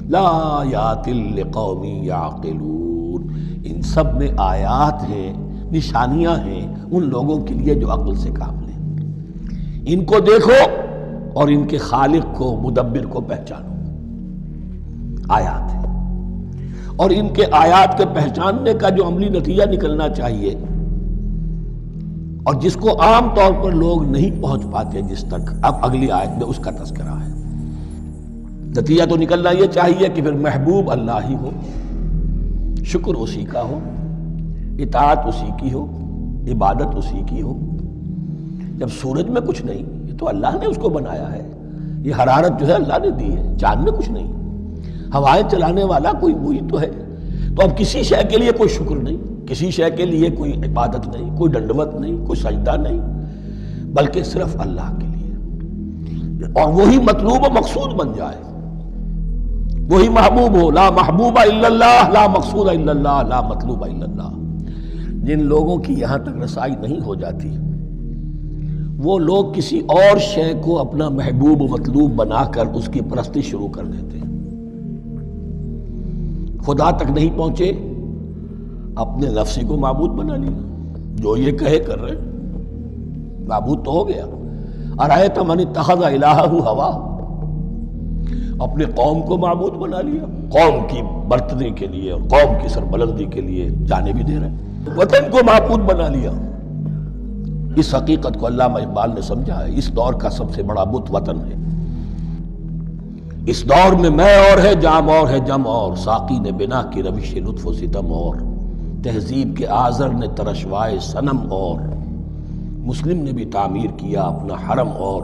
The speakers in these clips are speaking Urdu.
لآیات لقوم یعقلون، ان سب میں آیات ہیں، نشانیاں ہیں ان لوگوں کے لیے جو عقل سے کام لیں۔ ان کو دیکھو اور ان کے خالق کو، مدبر کو پہچانو۔ آیات ہیں، اور ان کے آیات کے پہچاننے کا جو عملی نتیجہ نکلنا چاہیے، اور جس کو عام طور پر لوگ نہیں پہنچ پاتے جس تک، اب اگلی آیت میں اس کا تذکرہ ہے۔ نتیجہ تو نکلنا یہ چاہیے کہ پھر محبوب اللہ ہی ہو، شکر اسی کا ہو، اطاعت اسی کی ہو، عبادت اسی کی ہو۔ جب سورج میں کچھ نہیں، یہ تو اللہ نے اس کو بنایا ہے، یہ حرارت جو ہے اللہ نے دی ہے، چاند میں کچھ نہیں، ہوائیں چلانے والا کوئی وہی تو ہے۔ تو اب کسی شے کے لیے کوئی شکر نہیں، کسی شے کے لیے کوئی عبادت نہیں، کوئی ڈنڈوت نہیں، کوئی سجدہ نہیں، بلکہ صرف اللہ کے لیے، اور وہی مطلوب و مقصود بن جائے، وہی محبوب ہو۔ لا محبوب الا اللہ، لا مقصود الا اللہ، لا مطلوب الا اللہ۔ جن لوگوں کی یہاں تک رسائی نہیں ہو جاتی، وہ لوگ کسی اور شے کو اپنا محبوب و مطلوب بنا کر اس کی پرستی شروع کر دیتے ہیں۔ خدا تک نہیں پہنچے، اپنے نفسی کو معبود بنا لیا، جو یہ کہے کر رہے، معبود تو ہو گیا۔ ارأیت من اتخذ الہہ ہواہ، اپنے قوم کو معبود بنا لیا، قوم کی برتری کے لیے اور قوم کی سربلندی کے لیے جانے بھی دے رہے، وطن کو معبود بنا لیا۔ اس حقیقت کو علامہ اقبال نے سمجھا ہے، اس دور کا سب سے بڑا بت وطن ہے۔ اس دور میں میں اور ہے، جام اور ہے، جم اور، ساقی نے بنا کی روش لطف و ستم اور، تہذیب کے آزر نے ترشوائے صنم اور، مسلم نے بھی تعمیر کیا اپنا حرم اور،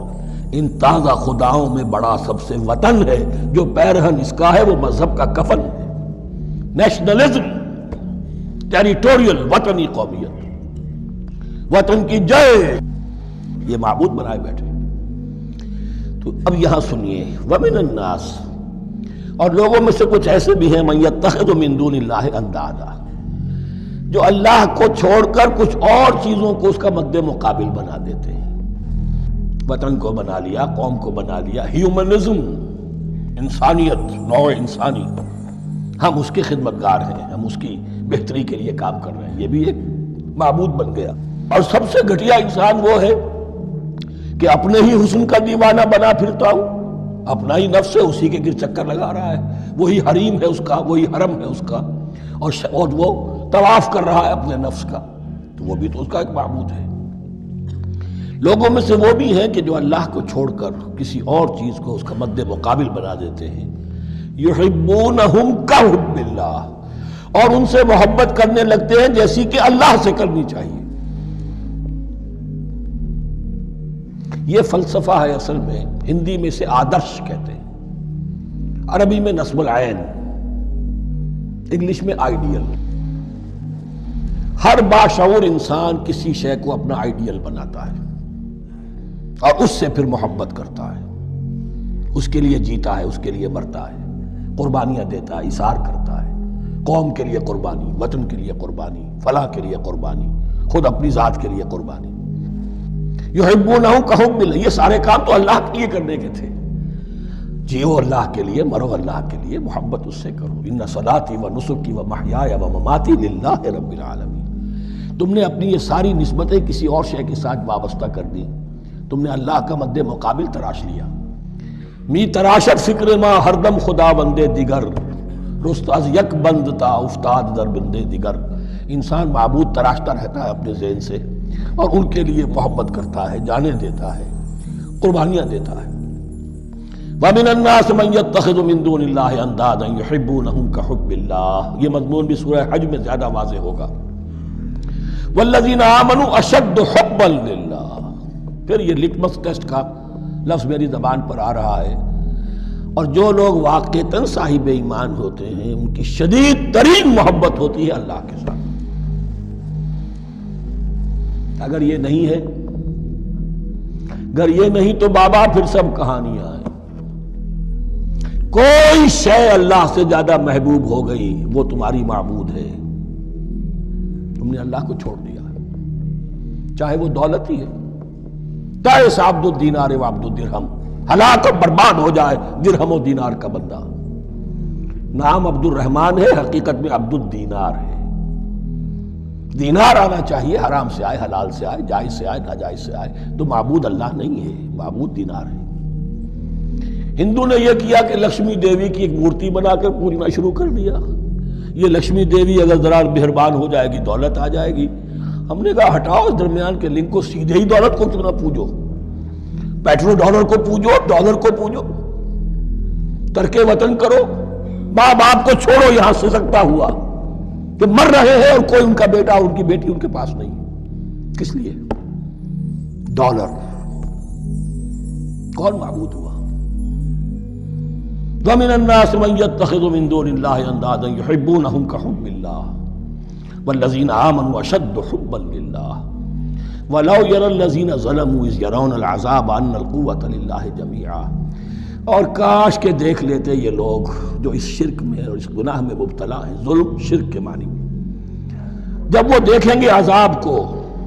ان تازہ خداؤں میں بڑا سب سے وطن ہے، جو پیرہن اس کا ہے وہ مذہب کا کفن ہے۔ نیشنلزم، ٹیریٹوریل، وطنی قومیت، وطن کی جے، یہ معبود بنائے بیٹھے۔ تو اب یہاں سنیے، وَمِنَ النَّاسِ، اور لوگوں میں سے کچھ ایسے بھی ہیں، مَن يَتَّخِذُ مِن دُونِ اللَّهِ أَندَادًا، جو اللہ کو چھوڑ کر کچھ اور چیزوں کو اس کا مد مقابل بنا دیتے ہیں۔ وطن کو بنا لیا، قوم کو بنا لیا، ہیومنزم، انسانیت، نوع انسانی، ہم اس کے خدمتگار ہیں، ہم اس کی بہتری کے لیے کام کر رہے ہیں، یہ بھی ایک معبود بن گیا۔ اور سب سے گھٹیا انسان وہ ہے کہ اپنے ہی حسن کا دیوانہ بنا پھرتا ہوں، اپنا ہی نفس ہے، اسی کے گر چکر لگا رہا ہے، وہی حریم ہے اس کا، وہی حرم ہے اس کا، اور وہ طواف کر رہا ہے اپنے نفس کا، تو وہ بھی تو اس کا ایک معبود ہے۔ لوگوں میں سے وہ بھی ہیں کہ جو اللہ کو چھوڑ کر کسی اور چیز کو اس کا مد مقابل بنا دیتے ہیں۔ یحبونہم کحب اللہ، اور ان سے محبت کرنے لگتے ہیں جیسی کہ اللہ سے کرنی چاہیے۔ یہ فلسفہ ہے اصل میں، ہندی میں اسے آدرش کہتے ہیں، عربی میں نصب العین، انگلش میں آئیڈیل۔ ہر باشعور انسان کسی شے کو اپنا آئیڈیل بناتا ہے اور اس سے پھر محبت کرتا ہے، اس کے لیے جیتا ہے، اس کے لیے مرتا ہے، قربانیاں دیتا ہے، اثار کرتا ہے، قوم کے لیے قربانی، وطن کے لیے قربانی، فلاح کے لیے قربانی، خود اپنی ذات کے لیے قربانی۔ یحبونہ کحب اللہ، یہ سارے کام تو اللہ کے لیے کرنے کے تھے، جیو اللہ کے لیے، مرو اللہ کے لیے، محبت اس سے کرو۔ ان صلاتی و نسکی و محیای و مماتی للہ رب العالمین۔ تم نے اپنی یہ ساری نسبتیں کسی اور شے کے ساتھ وابستہ کر دی، تم نے اللہ کا مد مقابل تراش لیا۔ می تراشت فکر ما ہر دم خدا بندے دیگر، رست از یک بند تا افتاد در بندے دیگر۔ انسان معبود تراشتا رہتا ہے اپنے ذہن سے، اور ان کے لیے محبت کرتا ہے، جانیں دیتا ہے، قربانیاں دیتا ہے۔ وَمِنَ النَّاسِ مَن يَتَّخِذُ مِن دُونِ اللَّهِ أَندَادًا يُحِبُّونَهُم كَحُبِّ اللَّهِ، یہ مضمون بھی سورہ حج میں زیادہ واضح ہوگا۔ وَالَّذِينَ آمَنُوا أَشَدُّ حُبًّا لِلَّهِ، پھر یہ لٹمس ٹیسٹ کا لفظ میری زبان پر آ رہا ہے، اور جو لوگ واقعتاً صاحب ایمان ہوتے ہیں ان کی شدید ترین محبت ہوتی ہے اللہ کے ساتھ۔ اگر یہ نہیں ہے، اگر یہ نہیں تو بابا پھر سب کہانیاں ہیں۔ کوئی شے اللہ سے زیادہ محبوب ہو گئی وہ تمہاری معبود ہے، تم نے اللہ کو چھوڑ دیا، چاہے وہ دولت ہی ہے، تائس عبد الدینار و عبد الدرہم، ہلاک و برباد ہو جائے درہم و دینار کا بندہ۔ نام عبد الرحمن ہے، حقیقت میں عبد الدینار ہے۔ دینار آنا چاہیے، حرام سے آئے، حلال سے آئے، جائز سے آئے، ناجائز سے آئے، تو معبود اللہ نہیں ہے، معبود دینار ہے۔ ہندو نے یہ کیا کہ لکشمی دیوی کی ایک مورتی بنا کر پوجنا شروع کر دیا، یہ لکشمی دیوی اگر ذرا مہربان ہو جائے گی دولت آ جائے گی۔ ہم نے کہا ہٹاؤ اس درمیان کے لنک کو، سیدھے ہی دولت کو کیوں نہ پوجو، پیٹرو ڈالر کو پوجو، ڈالر کو پوجو، ترک وطن کرو، ماں باپ کو چھوڑو یہاں سسکتا ہوا کہ مر رہے ہیں اور کوئی ان کا بیٹا ان کی بیٹی ان کے پاس نہیں، کس لیے؟ ڈالر۔ کون معبود ہوا؟ وَمِنَ النَّاسِ مَن يَتَّخِذُ مِن دُونِ اللَّهِ أَندَادًا يُحِبُّونَهُم كَحُبِّ اللَّهِ وَالَّذِينَ آمَنُوا أَشَدُّ حُبًّا لِلَّهِ وَلَوْ يَرَى الَّذِينَ ظَلَمُوا إِذْ يَرَوْنَ الْعَذَابَ أَنَّ الْقُوَّةَ لِلَّهِ جَمِيعًا۔ اور کاش کہ دیکھ لیتے یہ لوگ جو اس شرک میں اور اس گناہ میں مبتلا ہیں، ظلم شرک کے معنی میں، جب وہ دیکھیں گے عذاب کو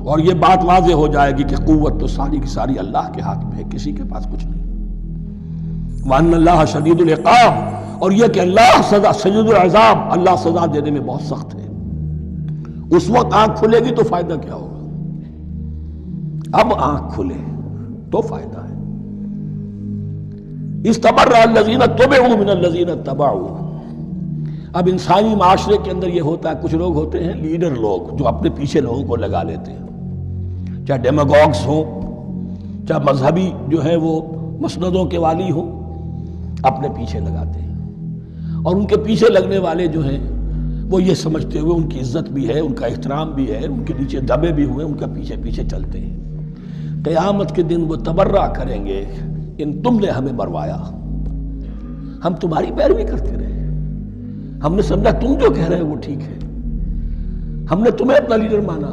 اور یہ بات واضح ہو جائے گی کہ قوت تو ساری کی ساری اللہ کے ہاتھ میں ہے، کسی کے پاس کچھ نہیں۔ وَأَنَّ اللَّهَ شَدِيدُ الْعِقَابِ، اور یہ کہ اللہ سزا شدید العذاب، اللہ سزا دینے میں بہت سخت ہے۔ اس وقت آنکھ کھلے گی تو فائدہ کیا ہوگا؟ اب آنکھ کھلے تو فائدہ ہے۔ اِسْتَبَرَّأَ الَّذِينَ اتُّبِعُوا مِنَ الَّذِينَ اتَّبَعُوا۔ اب انسانی معاشرے کے اندر یہ ہوتا ہے، کچھ لوگ ہوتے ہیں لیڈر لوگ جو اپنے پیچھے لوگوں کو لگا لیتے ہیں، چاہے ڈیماگوگس ہوں، چاہے مذہبی جو ہے وہ مسندوں کے والی ہوں، اپنے پیچھے لگاتے ہیں، اور ان کے پیچھے لگنے والے جو ہیں وہ یہ سمجھتے ہوئے ان کی عزت بھی ہے، ان کا احترام بھی ہے، ان کے نیچے دبے بھی ہوئے، ان کا پیچھے پیچھے چلتے ہیں۔ قیامت کے دن وہ تبرہ کریں گے، ان تم نے ہمیں مروایا، ہم تمہاری پیروی کرتے رہے، ہم نے سمجھا تم جو کہہ رہے ہو وہ ٹھیک ہے، ہم نے تمہیں اپنا لیڈر مانا۔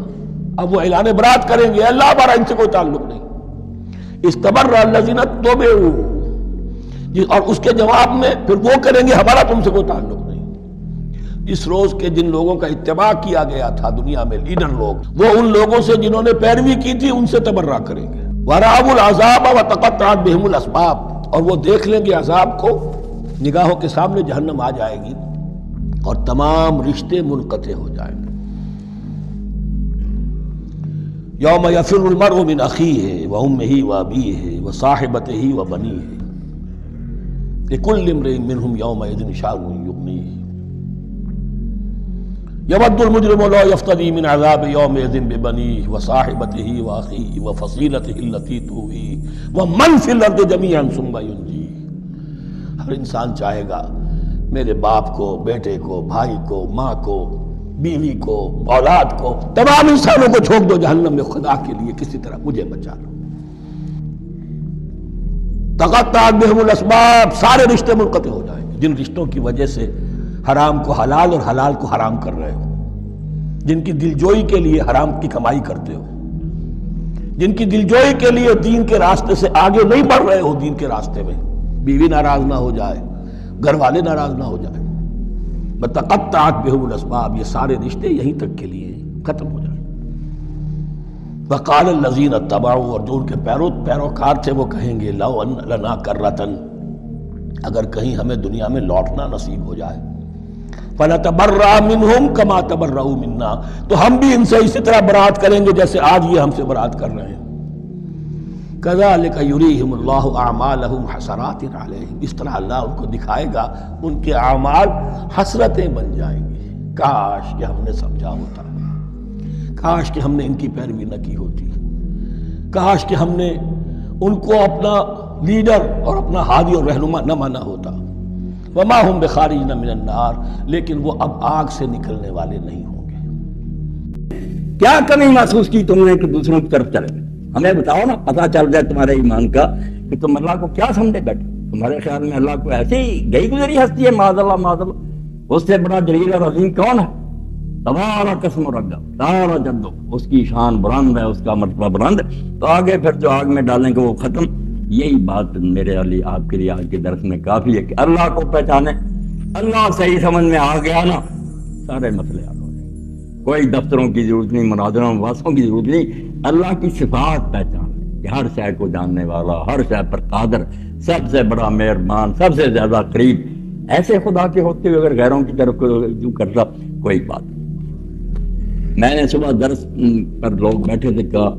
اب وہ اعلان برات کریں گے، اللہ ہمارا ان سے کوئی تعلق نہیں۔ استبرأ الذین اتبعوا، اور اس کے جواب میں پھر وہ کریں گے ہمارا تم سے کوئی تعلق نہیں۔ اس روز کے جن لوگوں کا اتباع کیا گیا تھا دنیا میں، لیڈر لوگ، وہ ان لوگوں سے جنہوں نے پیروی کی تھی ان سے تبرہ کریں گے۔ وَرَأَوُا الْعَذَابَ وَتَقَطَّعَتْ بِهِمُ الْأَسْبَابُ، اور وہ دیکھ لیں گے عذاب کو، نگاہوں کے سامنے جہنم آ جائے گی اور تمام رشتے منقطع ہو جائیں گے۔ یوم یفر المرء من اخیہ وامہ وابیہ وصاحبتہ وبنیہ لکل امرئ منہم یومئذ شأن یغنیہ یود المجرم لو یفتدی من عذاب یومئذ ببنیہ وصاحبتہ واخیہ وفصیلتہ التی تؤویہ ومن فی الارض جمیعا ثم ینجیہ۔ ہر انسان چاہے گا میرے باپ کو، بیٹے کو، بھائی کو، ماں کو، بیوی کو، اولاد کو، تمام انسانوں کو جھونک دو جہنم میں، خدا کے لیے کسی طرح مجھے بچا لو۔ تقطعت بہم الاسباب، سارے رشتے منقطع ہو جائیں گے، جن رشتوں کی وجہ سے حرام کو حلال اور حلال کو حرام کر رہے ہو، جن کی دلجوئی کے لیے حرام کی کمائی کرتے ہو، جن کی دلجوئی کے لیے دین کے راستے سے آگے نہیں بڑھ رہے ہو، دین کے راستے میں بیوی ناراض نہ ہو جائے، گھر والے ناراض نہ ہو جائیں، تقطعت بہم الاسباب، یہ سارے رشتے یہیں تک کے لیے ختم ہو جائیں۔ وقال الذین اتبعوا، اور جو ان کے پیروکار تھے وہ کہیں گے لو ان لنا کرۃ، اگر کہیں ہمیں دنیا میں لوٹنا نصیب ہو جائے، فنتبرأ منہم کما تبرؤوا منا، تو ہم بھی ان سے اسی طرح برات کریں گے جیسے آج یہ ہم سے برات کر رہے ہیں۔ کذالک یریہم اللہ اعمالہم حسرات علیہم، اس طرح اللہ ان کو دکھائے گا ان کے اعمال حسرتیں بن جائیں گی، کاش کہ ہم نے سمجھا ہوتا، کاش کہ ہم نے ان کی پیروی نہ کی ہوتی، کاش کہ ہم نے ان کو اپنا لیڈر اور اپنا ہادی اور رہنما نہ مانا ہوتا۔ وما ہم بخارجین من النار، لیکن وہ اب آگ سے نکلنے والے نہیں ہوں گے۔ کیا کمی محسوس کی تم نے کہ دوسروں کی طرف چلے گئے؟ ہمیں بتاؤ نا، پتہ چل جائے تمہارے ایمان کا کہ تم اللہ کو کیا سمجھے بیٹھے۔ تمہارے خیال میں اللہ کو ایسے ہی گئی گزری ہستی ہے، معاذ اللہ معاذ اللہ، اس سے بڑا جلیل اور عظیم کون ہے؟ تبارک قسم رگا تارا جدو، اس کی شان بلند ہے، اس کا مرتبہ بلند ہے۔ تو آگے پھر جو آگ میں ڈالیں گے وہ ختم۔ یہی بات میرے علی آپ کے لیے آج کے درس میں کافی ہے کہ اللہ کو پہچانے، اللہ صحیح سمجھ میں آ گیا نا، سارے مسئلے حل ہو جائیں۔ کوئی دفتروں کی ضرورت نہیں، مناظروں واسوں کی ضرورت نہیں، اللہ کی صفات پہچان کہ ہر شے کو جاننے والا، ہر شے پر قادر، سب سے بڑا مہربان، سب سے زیادہ قریب، ایسے خدا کے ہوتے ہوئے اگر غیروں کی طرف رجوع کرتا کوئی بات نہیں۔ میں نے صبح درس پر لوگ بیٹھے تھے، کہا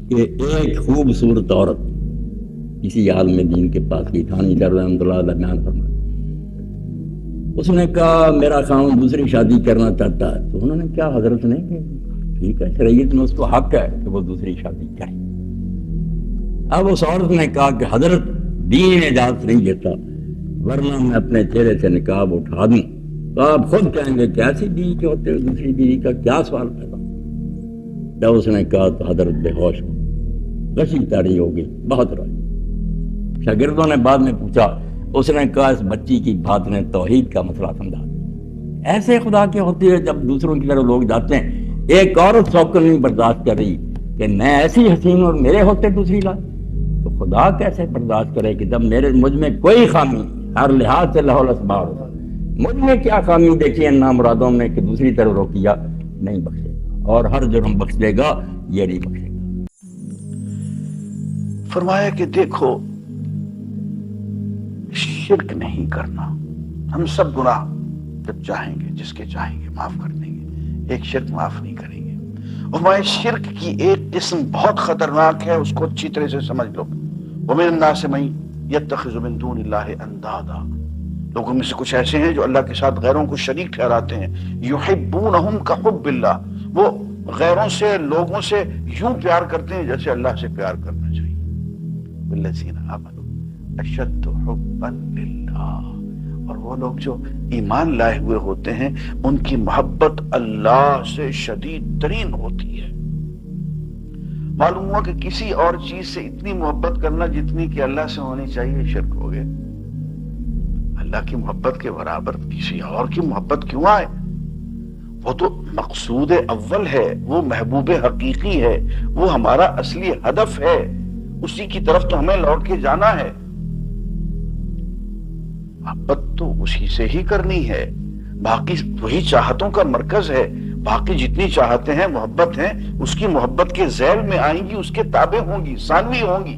کہ ایک خوبصورت عورت کسی عالم دین کے پاس کی، تھانی چر رحمۃ اللہ علیہ بیان فرمایا، اس نے کہا میرا خاوند دوسری شادی کرنا چاہتا ہے، تو انہوں نے کیا حضرت نے کہ ٹھیک ہے، شریعت میں اس کو حق ہے کہ وہ دوسری شادی کرے۔ اب اس عورت نے کہا کہ حضرت دین اجازت نہیں دیتا، ورنہ میں اپنے چہرے سے نقاب اٹھا دوں، تو آپ خود کہیں گے کہ ایسی بیوی کے ہوتے ہوئے دوسری بیوی کا کیا سوال پیدا۔ جب اس نے کہا تو حضرت بے ہوش ہو، غشی تاری ہو گئی، بہت روئی۔ شاگردوں نے بعد میں پوچھا، اس نے کہا اس بچی کی بات نے توحید کا مسئلہ سمجھا۔ ایسے خدا کے ہوتے ہوئے جب دوسروں کی طرف لوگ جاتے ہیں، ایک عورت سوکن نہیں برداشت کر رہی کہ میں ایسی حسین اور میرے ہوتے دوسری لائے، تو خدا کیسے برداشت کرے کہ جب مجھ میں کوئی خامی ہر لحاظ سے لہو الاسباب ہوگا، مجھ میں کیا خامی دیکھی ہے نامرادوں نے کہ دوسری طرف روکیا، نہیں بخشے گا، اور ہر جرم بخش دے گا، یہ نہیں بخشے گا۔ فرمایا کہ دیکھو شرک نہیں کرنا، ہم سب گناہ جب چاہیں گے جس کے چاہیں گے معاف کر دیں گے، ایک شرک معاف نہیں کریں گے۔ فرمایا شرک کی ایک قسم بہت خطرناک ہے، اس کو اچھی طرح سے سمجھ لو۔ وَمِنَ النَّاسِ مَن يَتَّخِذُ مِن دُونِ اللَّهِ أَندَادًا، لوگوں میں سے کچھ ایسے ہیں جو اللہ کے ساتھ غیروں کو شریک ٹھہراتے ہیں۔ يُحِبُّونَهُمْ كَحُبِّ اللَّهِ، وہ غیروں سے لوگوں سے یوں پیار کرتے ہیں جیسے اللہ سے پیار کرنا چاہیے۔ وَالَّذِينَ آمَنُوا أَشَدُّ حُبًّا لِلَّهِ، اور وہ لوگ جو ایمان لائے ہوئے ہوتے ہیں ان کی محبت اللہ سے شدید ترین ہوتی ہے۔ معلوم ہوا کہ کسی اور چیز سے اتنی محبت کرنا جتنی کہ اللہ سے ہونی چاہیے شرک ہو گیا۔ اللہ کی محبت کے برابر کسی اور کی محبت کیوں آئے؟ وہ تو مقصود اول ہے، وہ محبوب حقیقی ہے، وہ ہمارا اصلی ہدف ہے، اسی کی طرف تو ہمیں لوٹ کے جانا ہے۔ محبت تو اسی سے ہی کرنی ہے، باقی وہی چاہتوں کا مرکز ہے، باقی جتنی چاہتے ہیں محبت ہیں اس کی محبت کے ذیل میں آئیں گی، اس کے تابع ہوں گی، ثانوی ہوں گی۔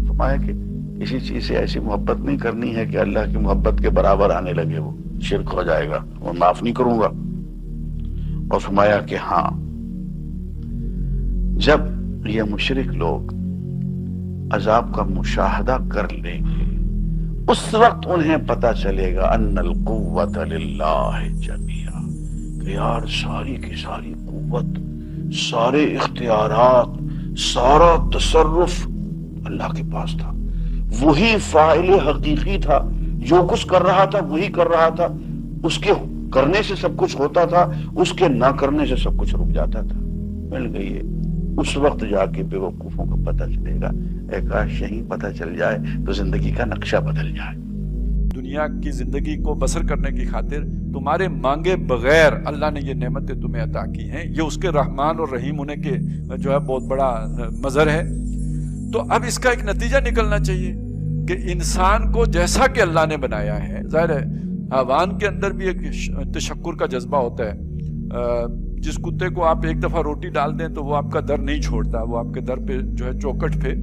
فرمایا کہ کسی چیز سے ایسی محبت نہیں کرنی ہے کہ اللہ کی محبت کے برابر آنے لگے، وہ شرک ہو جائے گا، وہ معاف نہیں کروں گا۔ اور فرمایا کہ ہاں جب یہ مشرک لوگ عذاب کا مشاہدہ کر لیں گے اس وقت انہیں پتہ چلے گا ان القوت للہ جمیعا، کہ یار ساری کی ساری قوت، سارے اختیارات، سارا تصرف اللہ کے پاس تھا، وہی فاعل حقیقی تھا، جو کچھ کر رہا تھا وہی کر رہا تھا، اس کے کرنے سے سب کچھ ہوتا تھا، اس کے نہ کرنے سے سب کچھ رک جاتا تھا۔ مل گئی ہے، اس وقت جا کے بے وقوفوں کو پتہ چلے گا، اے کاش یہیں پتہ چل جائے تو زندگی کا نقشہ بدل جائے۔ دنیا کی زندگی کو بسر کرنے کی خاطر تمہارے مانگے بغیر اللہ نے یہ نعمتیں تمہیں عطا کی ہیں، یہ اس کے رحمان اور رحیم ہونے کے جو ہے بہت بڑا مظہر ہے۔ تو اب اس کا ایک نتیجہ نکلنا چاہیے کہ انسان کو جیسا کہ اللہ نے بنایا ہے، ظاہر ہے حیوان کے اندر بھی ایک تشکر کا جذبہ ہوتا ہے۔ جس کتے کو آپ ایک دفعہ روٹی ڈال دیں تو وہ آپ کا در نہیں چھوڑتا، وہ آپ کے در پہ جو ہے چوکٹ پہ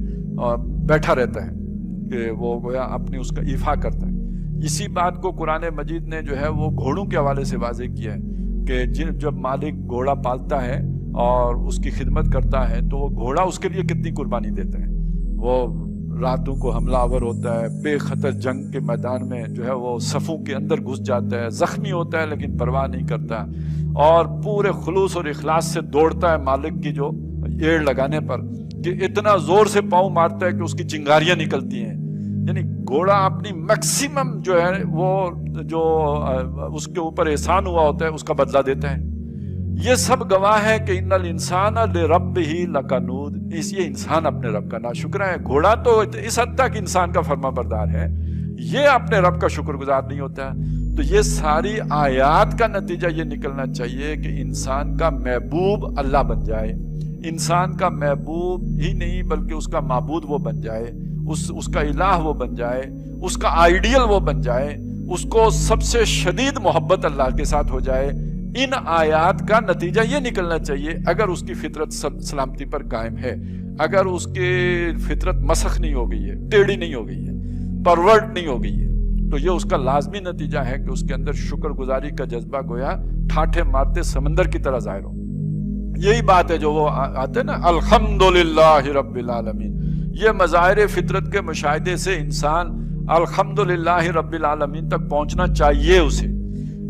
بیٹھا رہتا ہے کہ وہ گویا اپنی اس کا ایفا کرتا ہے۔ اسی بات کو قرآن مجید نے جو ہے وہ گھوڑوں کے حوالے سے واضح کیا ہے کہ جب مالک گھوڑا پالتا ہے اور اس کی خدمت کرتا ہے تو وہ گھوڑا اس کے لیے کتنی قربانی دیتا ہے، وہ راتوں کو حملہ آور ہوتا ہے، بے خطر جنگ کے میدان میں جو ہے وہ صفوں کے اندر گھس جاتا ہے، زخمی ہوتا ہے لیکن پرواہ نہیں کرتا، اور پورے خلوص اور اخلاص سے دوڑتا ہے مالک کی جو ایڑ لگانے پر، کہ اتنا زور سے پاؤں مارتا ہے کہ اس کی چنگاریاں نکلتی ہیں۔ یعنی گھوڑا اپنی میکسیمم جو ہے وہ جو اس کے اوپر احسان ہوا ہوتا ہے اس کا بدلہ دیتا ہے۔ یہ سب گواہ ہے کہ ان الانسان لربہ لکنود، اس یہ انسان اپنے رب کا ناشکرا ہے۔ گھوڑا تو اس حد تک انسان کا فرما بردار ہے، یہ اپنے رب کا شکر گزار نہیں ہوتا۔ تو یہ ساری آیات کا نتیجہ یہ نکلنا چاہیے کہ انسان کا محبوب اللہ بن جائے، انسان کا محبوب ہی نہیں بلکہ اس کا معبود وہ بن جائے، اس کا الہ وہ بن جائے، اس کا آئیڈیل وہ بن جائے، اس کو سب سے شدید محبت اللہ کے ساتھ ہو جائے۔ ان آیات کا نتیجہ یہ نکلنا چاہیے اگر اس کی فطرت سلامتی پر قائم ہے، اگر اس کی فطرت مسخ نہیں ہو گئی ہے، ٹیڑھی نہیں ہو گئی ہے، پرورٹ نہیں ہو گئی ہے، تو یہ اس کا لازمی نتیجہ ہے کہ اس کے اندر شکر گزاری کا جذبہ گویا ٹھاٹھے مارتے سمندر کی طرح ظاہر ہو. یہی بات ہے جو وہ آتے ہیں نا الحمدللہ رب العالمین. یہ مظاہر فطرت کے مشاہدے سے انسان الحمدللہ رب العالمین تک پہنچنا چاہیے اسے.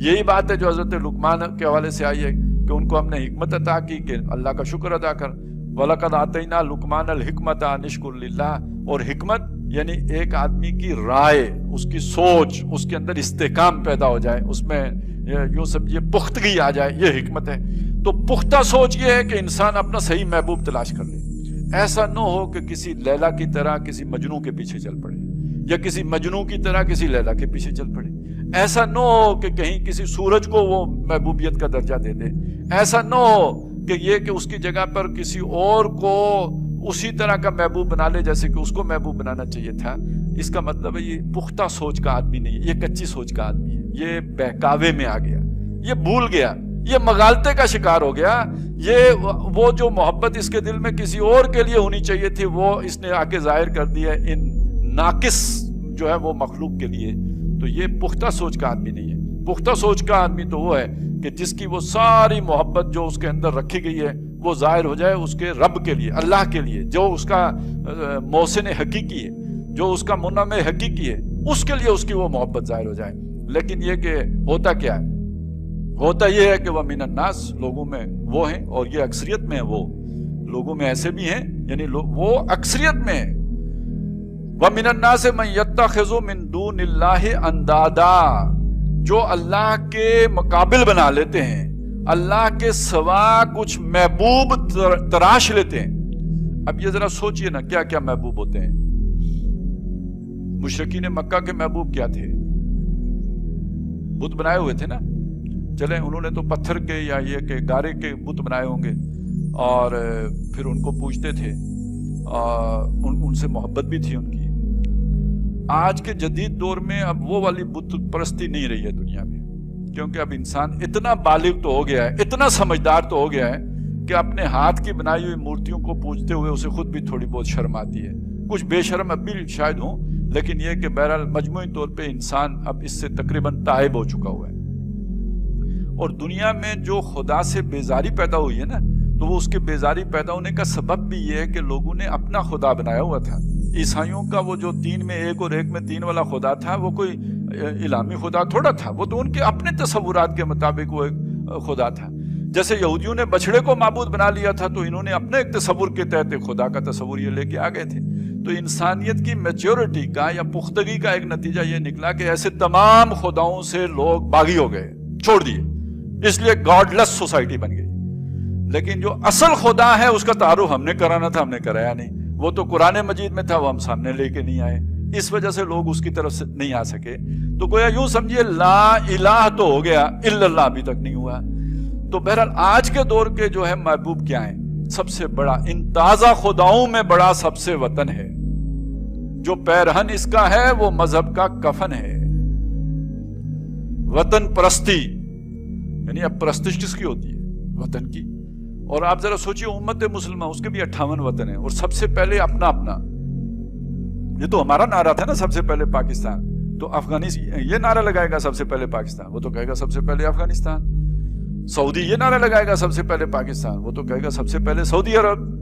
یہی بات ہے جو حضرت لقمان کے حوالے سے آئی ہے کہ ان کو ہم نے حکمت عطا کی کہ اللہ کا شکر ادا کر. وَلَقَدْ آتَيْنَا لُقْمَانَ الْحِكْمَةَ أَنِ اشْكُرْ لِلَّهِ. اور حکمت یعنی ایک آدمی کی رائے، اس کی سوچ، اس کے اندر استحکام پیدا ہو جائے، اس میں یوں سمجھیے پختگی آ جائے، یہ حکمت ہے. تو پختہ سوچ یہ ہے کہ انسان اپنا صحیح محبوب تلاش کر لے. ایسا نہ ہو کہ کسی لیلا کی طرح کسی مجنوں کے پیچھے چل پڑے، یا کسی مجنوں کی طرح کسی لیلا کے پیچھے چل پڑے. ایسا نہ ہو کہ کہیں کسی سورج کو وہ محبوبیت کا درجہ دے دے. ایسا نہ ہو کہ یہ کہ اس کی جگہ پر کسی اور کو اسی طرح کا محبوب بنا لے جیسے کہ اس کو محبوب بنانا چاہیے تھا. اس کا مطلب ہے یہ پختہ سوچ کا آدمی نہیں ہے، یہ کچی سوچ کا آدمی ہے. یہ بہکاوے میں آ گیا، یہ بھول گیا، یہ مغالطے کا شکار ہو گیا. یہ وہ جو محبت اس کے دل میں کسی اور کے لیے ہونی چاہیے تھی وہ اس نے آ کے ظاہر کر دی ہے ان ناقص جو ہے وہ مخلوق کے لیے. تو یہ پختہ سوچ کا آدمی نہیں ہے. پختہ سوچ کا آدمی تو وہ ہے کہ جس کی وہ ساری محبت جو اس کے اندر رکھی گئی ہے وہ ظاہر ہو جائے اس کے رب کے لیے، اللہ کے لیے، جو اس کا محسن حقیقی ہے، جو اس کا منعم حقیقی ہے، اس کے لیے اس کی وہ محبت ظاہر ہو جائے. لیکن یہ کہ ہوتا کیا ہے؟ ہوتا یہ ہے کہ وہ من الناس، لوگوں میں وہ ہیں، اور یہ اکثریت میں ہیں. وہ لوگوں میں ایسے بھی ہیں، یعنی وہ اکثریت میں ہیں. وَمِنَ النَّاسِ مَن يَتَّخِذُ مِن دُونِ اللَّهِ أَندَادًا، جو اللہ کے مقابل بنا لیتے ہیں، اللہ کے سوا کچھ محبوب تراش لیتے ہیں. اب یہ ذرا سوچئے نا کیا کیا محبوب ہوتے ہیں. مشرکین مکہ کے محبوب کیا تھے؟ بت بنائے ہوئے تھے نا. چلیں انہوں نے تو پتھر کے یا یہ کہ گارے کے بت بنائے ہوں گے اور پھر ان کو پوجتے تھے، ان سے محبت بھی تھی ان کی. آج کے جدید دور میں اب وہ والی بت پرستی نہیں رہی ہے دنیا میں، کیونکہ اب انسان اتنا بالغ تو ہو گیا ہے، اتنا سمجھدار تو ہو گیا ہے کہ اپنے ہاتھ کی بنائی ہوئی مورتیوں کو پوجتے ہوئے اسے خود بھی تھوڑی بہت شرم آتی ہے. کچھ بے شرم اب بھی شاید ہوں، لیکن یہ کہ بہرحال مجموعی طور پہ انسان اب اس سے تقریباً تائب ہو چکا ہوا ہے. اور دنیا میں جو خدا سے بیزاری پیدا ہوئی ہے نا، تو وہ اس کے بیزاری پیدا ہونے کا سبب بھی یہ ہے کہ لوگوں نے اپنا خدا بنایا ہوا تھا. عیسائیوں کا وہ جو 3 میں 1 اور 1 میں 3 والا خدا تھا وہ کوئی الہامی خدا تھوڑا تھا، وہ تو ان کے اپنے تصورات کے مطابق وہ ایک خدا تھا. جیسے یہودیوں نے بچڑے کو معبود بنا لیا تھا تو انہوں نے اپنے ایک تصور کے تحت ایک خدا کا تصور یہ لے کے آ گئے تھے. تو انسانیت کی میچورٹی کا یا پختگی کا ایک نتیجہ یہ نکلا کہ ایسے تمام خداؤں سے لوگ باغی ہو گئے، چھوڑ دیے، اس لیے گاڈ لیس سوسائٹی بن گئی. لیکن جو اصل خدا ہے اس کا تعارف ہم نے کرانا تھا، ہم نے کرایا نہیں. وہ تو قرآن مجید میں تھا، وہ ہم سامنے لے کے نہیں آئے، اس وجہ سے لوگ اس کی طرف سے نہیں آ سکے. تو گویا یوں سمجھیے لا الہ تو ہو گیا، الا اللہ ابھی تک نہیں ہوا. تو بہرحال آج کے دور کے جو ہے محبوب کیا ہیں؟ سب سے بڑا ان تازہ خداؤں میں بڑا سب سے وطن ہے. جو پیرہن اس کا ہے وہ مذہب کا کفن ہے. وطن پرستی، یعنی اب پرستش کس کی ہوتی ہے؟ وطن کی. اور آپ ذرا سوچئے امت مسلمہ اس کے بھی 58 وطن ہیں، اور سب سے پہلے اپنا اپنا. یہ تو ہمارا نعرہ تھا نا سب سے پہلے پاکستان. تو افغانستان یہ نعرہ لگائے گا سب سے پہلے پاکستان، وہ تو کہے گا سب سے پہلے افغانستان. سعودی یہ نعرہ لگائے گا سب سے پہلے پاکستان، وہ تو کہے گا سب سے پہلے سعودی عرب.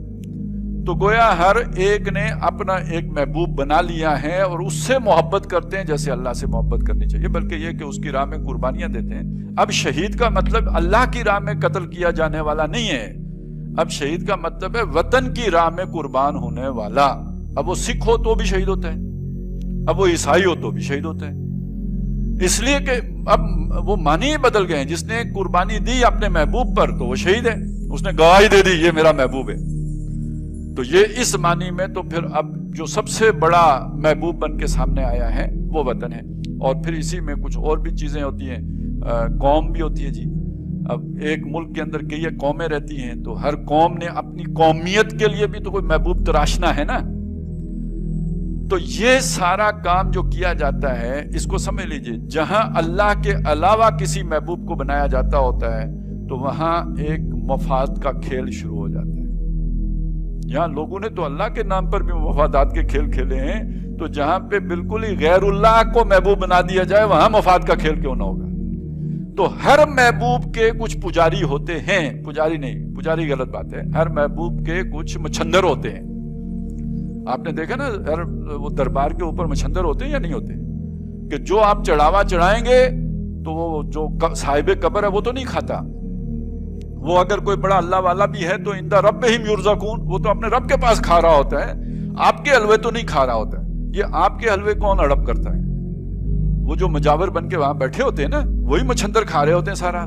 تو گویا ہر ایک نے اپنا ایک محبوب بنا لیا ہے اور اس سے محبت کرتے ہیں جیسے اللہ سے محبت کرنی چاہیے، بلکہ یہ کہ اس کی راہ میں قربانیاں دیتے ہیں. اب شہید کا مطلب اللہ کی راہ میں قتل کیا جانے والا نہیں ہے، اب شہید کا مطلب ہے وطن کی راہ میں قربان ہونے والا. اب وہ سکھ ہو تو بھی شہید ہوتا ہے، اب وہ عیسائی ہو تو بھی شہید ہوتا ہے. اس لیے کہ اب وہ معنی ہی بدل گئے ہیں. جس نے قربانی دی اپنے محبوب پر تو وہ شہید ہے، اس نے گواہی دے دی یہ میرا محبوب ہے. تو یہ اس معنی میں تو پھر اب جو سب سے بڑا محبوب بن کے سامنے آیا ہے وہ وطن ہے. اور پھر اسی میں کچھ اور بھی چیزیں ہوتی ہیں، قوم بھی ہوتی ہے جی. اب ایک ملک کے اندر کئی قومیں رہتی ہیں تو ہر قوم نے اپنی قومیت کے لیے بھی تو کوئی محبوب تراشنا ہے نا. تو یہ سارا کام جو کیا جاتا ہے اس کو سمجھ لیجئے، جہاں اللہ کے علاوہ کسی محبوب کو بنایا جاتا ہوتا ہے تو وہاں ایک مفاد کا کھیل شروع ہو جاتا ہے. یہاں لوگوں نے تو اللہ کے نام پر بھی مفادات کے کھیل کھیلے ہیں. تو جہاں پہ بالکل ہی غیر اللہ کو محبوب بنا دیا جائے وہاں مفاد کا کھیل کیوں نہ ہوگا؟ تو ہر محبوب کے کچھ پجاری ہوتے ہیں، پجاری نہیں، پجاری غلط بات ہے، ہر محبوب کے کچھ مچھندر ہوتے ہیں۔ آپ نے دیکھا نا ہر وہ دربار کے اوپر مچھندر ہوتے ہیں یا نہیں ہوتے؟ کہ جو آپ چڑھاوا چڑھائیں گے تو وہ جو صاحب قبر ہے وہ تو نہیں کھاتا، وہ اگر کوئی بڑا اللہ والا بھی ہے تو عند ربہم یرزقون، وہ تو اپنے رب کے پاس کھا رہا ہوتا ہے، آپ کے حلوے تو نہیں کھا رہا ہوتا ہے۔ یہ آپ کے حلوے کون ہڑپ کرتا ہے؟ وہ جو مجاور بن کے وہاں بیٹھے ہوتے ہیں نا، وہی مچھندر کھا رہے ہوتے ہیں سارا۔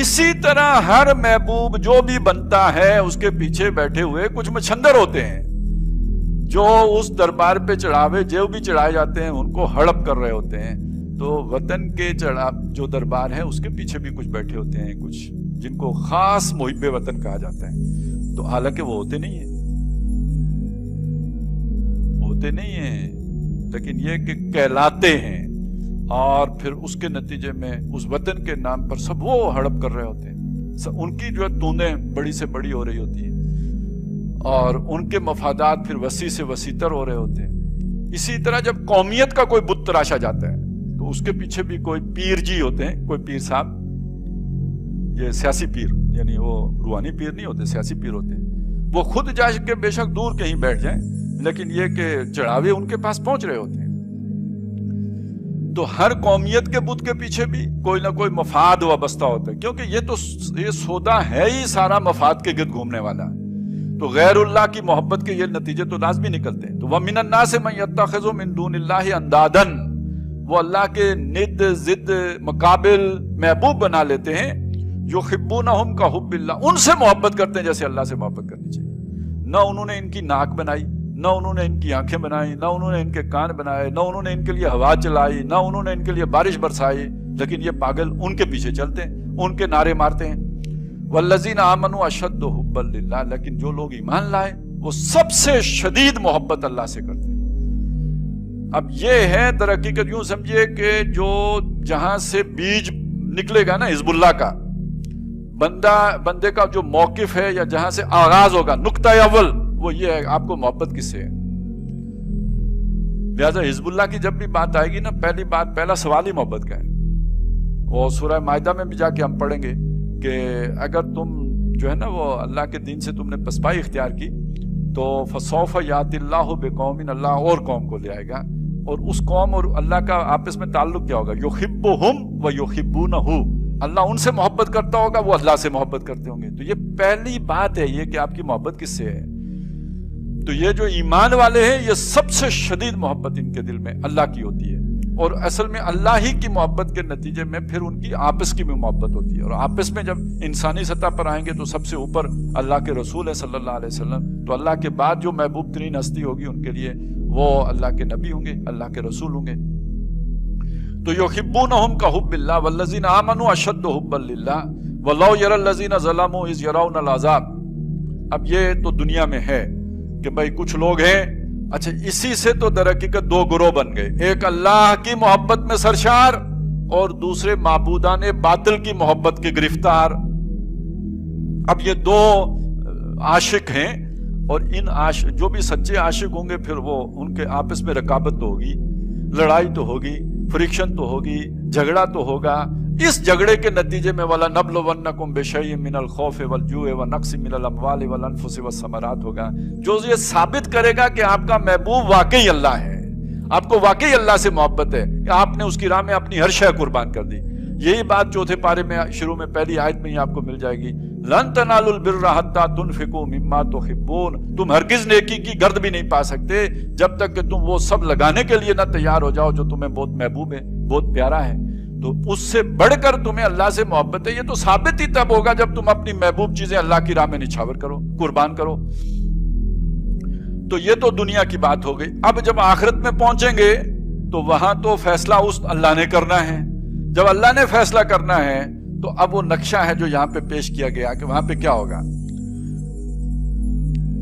اسی طرح ہر محبوب جو بھی بنتا ہے اس کے پیچھے بیٹھے ہوئے کچھ مچھندر ہوتے ہیں جو اس دربار پہ چڑھاوے جو بھی چڑھائے جاتے ہیں ان کو ہڑپ کر رہے ہوتے ہیں۔ تو وطن کے جو دربار ہے اس کے پیچھے بھی کچھ بیٹھے ہوتے ہیں، کچھ جن کو خاص محب وطن کہا جاتا ہے، تو حالانکہ وہ ہوتے نہیں ہیں، لیکن یہ کہ کہلاتے ہیں، اور پھر اس کے نتیجے میں اس وطن کے نام پر سب وہ ہڑپ کر رہے ہوتے ہیں، ان کی جو توندیں بڑی سے بڑی ہو رہی ہوتی ہیں اور ان کے مفادات پھر وسیع سے وسیع تر ہو رہے ہوتے ہیں۔ اسی طرح جب قومیت کا کوئی بت تراشا جاتا ہے تو اس کے پیچھے بھی کوئی پیر جی ہوتے ہیں، کوئی پیر صاحب، یہ سیاسی پیر، یعنی وہ روحانی پیر نہیں ہوتے، سیاسی پیر ہوتے ہیں، وہ خود جا کے بے شک دور کہیں بیٹھ جائیں لیکن یہ کہ چڑھاوے ان کے پاس پہنچ رہے ہوتے ہیں۔ تو ہر قومیت کے بت کے پیچھے بھی کوئی نہ کوئی مفاد وابستہ ہوتا ہے، کیونکہ یہ سودا ہے ہی سارا مفاد کے گرد گھومنے والا۔ تو غیر اللہ کی محبت کے یہ نتیجے تو لازمی نکلتے ہیں۔ تو وَمِنَ النَّاسِ مَن يَتَّخِذُ مِن دُونِ اللَّهِ أَندَادًا، وہ اللہ کے ند ضد مقابل محبوب بنا لیتے ہیں، يُحِبُّونَهُمْ كَحُبِّ اللَّهِ، ان سے محبت کرتے ہیں جیسے اللہ سے محبت کرنی چاہیے۔ نہ انہوں نے ان کی ناک بنائی، نہ انہوں نے ان کی آنکھیں بنائی، نہ انہوں نے ان کے کان بنائے، نہ انہوں نے ان کے لیے ہوا چلائی، نہ انہوں نے ان کے لیے بارش برسائی، لیکن یہ پاگل ان کے پیچھے چلتے ہیں، ان کے نعرے مارتے ہیں۔ والذین آمنوا اشد حبا للہ، لیکن جو لوگ ایمان لائے وہ سب سے شدید محبت اللہ سے کرتے ہیں۔ اب یہ ہے در حقیقت یوں سمجھیے کہ جو جہاں سے بیج نکلے گا نا حزب اللہ کا، بندے کا جو موقف ہے یا جہاں سے آغاز ہوگا، نقطہ اول وہ یہ ہے آپ کو محبت کس سے ہے۔ لہٰذا حزب اللہ کی جب بھی بات آئے گی نا، پہلا سوال ہی محبت کا ہے۔ اور سورہ مائدہ میں بھی جا کے ہم پڑھیں گے کہ اگر تم جو ہے نا وہ اللہ کے دین سے تم نے پسپائی اختیار کی تو فسوف یات اللہ بقوم، اللہ اور قوم کو لے آئے گا، اور اس قوم اور اللہ کا آپس میں تعلق کیا ہوگا؟ یحبہم و یحبونہ، اللہ ان سے محبت کرتا ہوگا، وہ اللہ سے محبت کرتے ہوں گے۔ تو یہ پہلی بات ہے یہ کہ آپ کی محبت کس سے ہے۔ تو یہ جو ایمان والے ہیں یہ سب سے شدید محبت ان کے دل میں اللہ کی ہوتی ہے، اور اصل میں اللہ ہی کی محبت کے نتیجے میں پھر ان کی آپس کی بھی محبت ہوتی ہے، اور آپس میں جب انسانی سطح پر آئیں گے تو سب سے اوپر اللہ کے رسول ہے صلی اللہ علیہ وسلم، تو اللہ کے بعد جو محبوب ترین ہستی ہوگی ان کے لیے وہ اللہ کے نبی ہوں گے، اللہ کے رسول ہوں گے۔ تو یحبونہم کحب اللہ والذین آمنوا اشد حبا للہ ولو یری الذین ظلموا اذ یرون العذاب۔ اب یہ تو دنیا میں ہے کہ بھائی کچھ لوگ ہیں، اچھا اسی سے تو در حقیقت دو گروہ بن گئے، ایک اللہ کی محبت میں سرشار اور دوسرے معبودان باطل کی محبت کے گرفتار۔ اب یہ دو عاشق ہیں، اور ان عاشق جو بھی سچے عاشق ہوں گے پھر وہ ان کے آپس میں رقابت تو ہوگی، لڑائی تو ہوگی، فرکشن تو ہوگی، جھگڑا تو ہوگا۔ اس جھگڑے کے نتیجے میں وَلَنَبْلُوَنَّكُمْ بِشَيْءٍ مِّنَ الْخَوْفِ وَالْجُوعِ وَنَقْصٍ مِّنَ الْأَمْوَالِ وَالْأَنفُسِ وَالثَّمَرَاتِ ہوگا، جو یہ ثابت کرے گا کہ آپ کا محبوب واقعی اللہ ہے، آپ کو واقعی اللہ سے محبت ہے کہ آپ نے اس کی راہ میں اپنی ہر شے قربان کر دی۔ یہی بات چوتھے پارے میں شروع میں پہلی آیت میں ہی آپ کو مل جائے گی، لَن تَنَالُوا الْبِرَّ حَتَّىٰ تُنْفِقُوا مِمَّا تُحِبُّونَ، تم ہرگز نیکی کی گرد بھی نہیں پا سکتے جب تک کہ تم وہ سب لگانے کے لیے نہ تیار ہو جاؤ جو تمہیں بہت محبوب ہے، بہت پیارا ہے۔ تو اس سے بڑھ کر تمہیں اللہ سے محبت ہے، یہ تو ثابت ہی تب ہوگا جب تم اپنی محبوب چیزیں اللہ کی راہ میں نچھاور کرو، قربان کرو۔ تو یہ تو دنیا کی بات ہو گئی۔ اب جب آخرت میں پہنچیں گے تو وہاں تو فیصلہ اس اللہ نے کرنا ہے۔ جب اللہ نے فیصلہ کرنا ہے تو اب وہ نقشہ ہے جو یہاں پہ پیش کیا گیا کہ وہاں پہ کیا ہوگا۔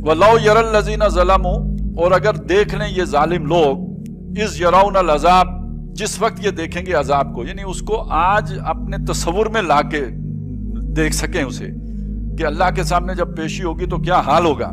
وَلَوْ يَرَى الَّذِينَ ظَلَمُوا، اور اگر دیکھ لیں یہ ظالم لوگ، اِذْ يَرَوْنَ الْعَذَابَ، جس وقت یہ دیکھیں گے عذاب کو، یعنی اس کو آج اپنے تصور میں لا کے دیکھ سکیں اسے کہ اللہ کے سامنے جب پیشی ہوگی تو کیا حال ہوگا۔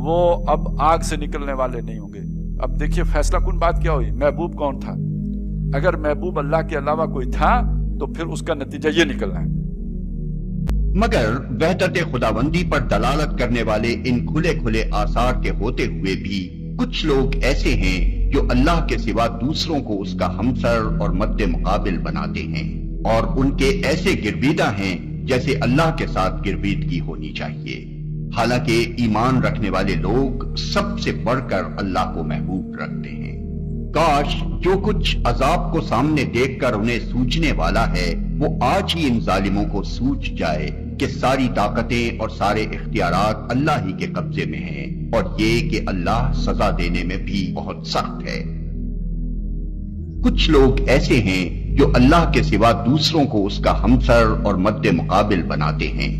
وہ اب آگ سے نکلنے والے نہیں ہوں گے. اب دیکھیے فیصلہ کن بات کیا ہوئی, محبوب کون تھا؟ اگر محبوب اللہ کے علاوہ کوئی تھا تو پھر اس کا نتیجہ یہ نکلنا ہے. مگر وحدت خداوندی پر دلالت کرنے والے ان کھلے کھلے آثار کے ہوتے ہوئے بھی کچھ لوگ ایسے ہیں جو اللہ کے سوا دوسروں کو اس کا ہمسر اور مد مقابل بناتے ہیں، اور ان کے ایسے گرویدہ ہیں جیسے اللہ کے ساتھ گرویدگی ہونی چاہیے، حالانکہ ایمان رکھنے والے لوگ سب سے بڑھ کر اللہ کو محبوب رکھتے ہیں۔ کاش جو کچھ عذاب کو سامنے دیکھ کر انہیں سوچنے والا ہے وہ آج ہی ان ظالموں کو سوچ جائے کہ ساری طاقتیں اور سارے اختیارات اللہ ہی کے قبضے میں ہیں، اور یہ کہ اللہ سزا دینے میں بھی بہت سخت ہے۔ کچھ لوگ ایسے ہیں جو اللہ کے سوا دوسروں کو اس کا ہمسر اور مد مقابل بناتے ہیں،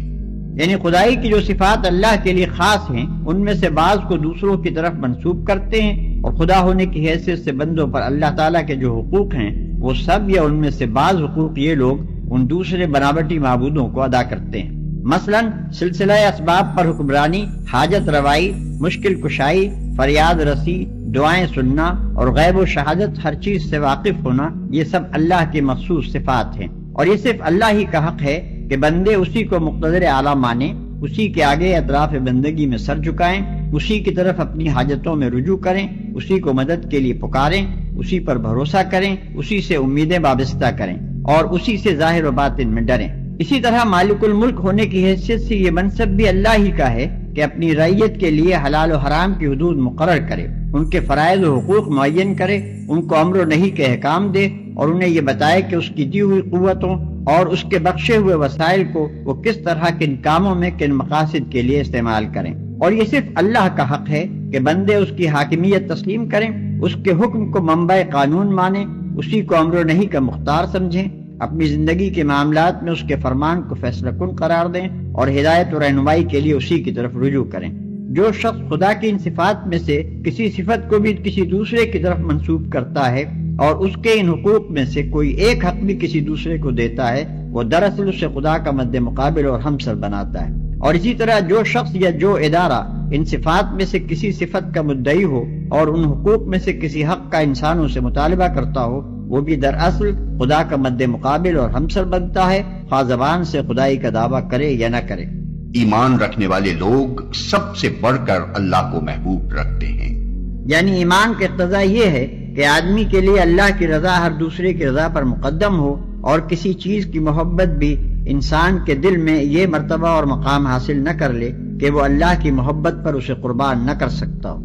یعنی خدائی کی جو صفات اللہ کے لیے خاص ہیں ان میں سے بعض کو دوسروں کی طرف منسوب کرتے ہیں، اور خدا ہونے کی حیثیت سے بندوں پر اللہ تعالیٰ کے جو حقوق ہیں وہ سب یا ان میں سے بعض حقوق یہ لوگ ان دوسرے بناوٹی معبودوں کو ادا کرتے ہیں۔ مثلا سلسلہ اسباب پر حکمرانی، حاجت روائی، مشکل کشائی، فریاد رسی، دعائیں سننا اور غیب و شہادت ہر چیز سے واقف ہونا، یہ سب اللہ کی مخصوص صفات ہیں، اور یہ صرف اللہ ہی کا حق ہے کہ بندے اسی کو مقتدر اعلیٰ مانیں، اسی کے آگے اطراف بندگی میں سر جھکائیں، اسی کی طرف اپنی حاجتوں میں رجوع کریں، اسی کو مدد کے لیے پکاریں، اسی پر بھروسہ کریں، اسی سے امیدیں وابستہ کریں اور اسی سے ظاہر و باطن میں ڈریں۔ اسی طرح مالک الملک ہونے کی حیثیت سے یہ منصب بھی اللہ ہی کا ہے کہ اپنی رعیت کے لیے حلال و حرام کی حدود مقرر کرے، ان کے فرائض و حقوق معین کرے، ان کو امر و نہی کے احکام دے، اور انہیں یہ بتائے کہ اس کی دی ہوئی قوتوں اور اس کے بخشے ہوئے وسائل کو وہ کس طرح کن کاموں میں کن مقاصد کے لیے استعمال کریں۔ اور یہ صرف اللہ کا حق ہے کہ بندے اس کی حاکمیت تسلیم کریں، اس کے حکم کو منبع قانون مانیں، اسی کو امر و نہی کا مختار سمجھیں، اپنی زندگی کے معاملات میں اس کے فرمان کو فیصلہ کن قرار دیں اور ہدایت و رہنمائی کے لیے اسی کی طرف رجوع کریں۔ جو شخص خدا کی ان صفات میں سے کسی صفت کو بھی کسی دوسرے کی طرف منسوب کرتا ہے اور اس کے ان حقوق میں سے کوئی ایک حق بھی کسی دوسرے کو دیتا ہے، وہ دراصل اسے خدا کا مد مقابل اور ہمسر بناتا ہے۔ اور اسی طرح جو شخص یا جو ادارہ ان صفات میں سے کسی صفت کا مدعی ہو اور ان حقوق میں سے کسی حق کا انسانوں سے مطالبہ کرتا ہو، وہ بھی دراصل خدا کا مد مقابل اور ہمسر بنتا ہے، خواہ زبان سے خدائی کا دعویٰ کرے یا نہ کرے۔ ایمان رکھنے والے لوگ سب سے بڑھ کر اللہ کو محبوب رکھتے ہیں، یعنی ایمان کا اقتضا یہ ہے کہ آدمی کے لیے اللہ کی رضا ہر دوسرے کی رضا پر مقدم ہو، اور کسی چیز کی محبت بھی انسان کے دل میں یہ مرتبہ اور مقام حاصل نہ کر لے کہ وہ اللہ کی محبت پر اسے قربان نہ کر سکتا ہو۔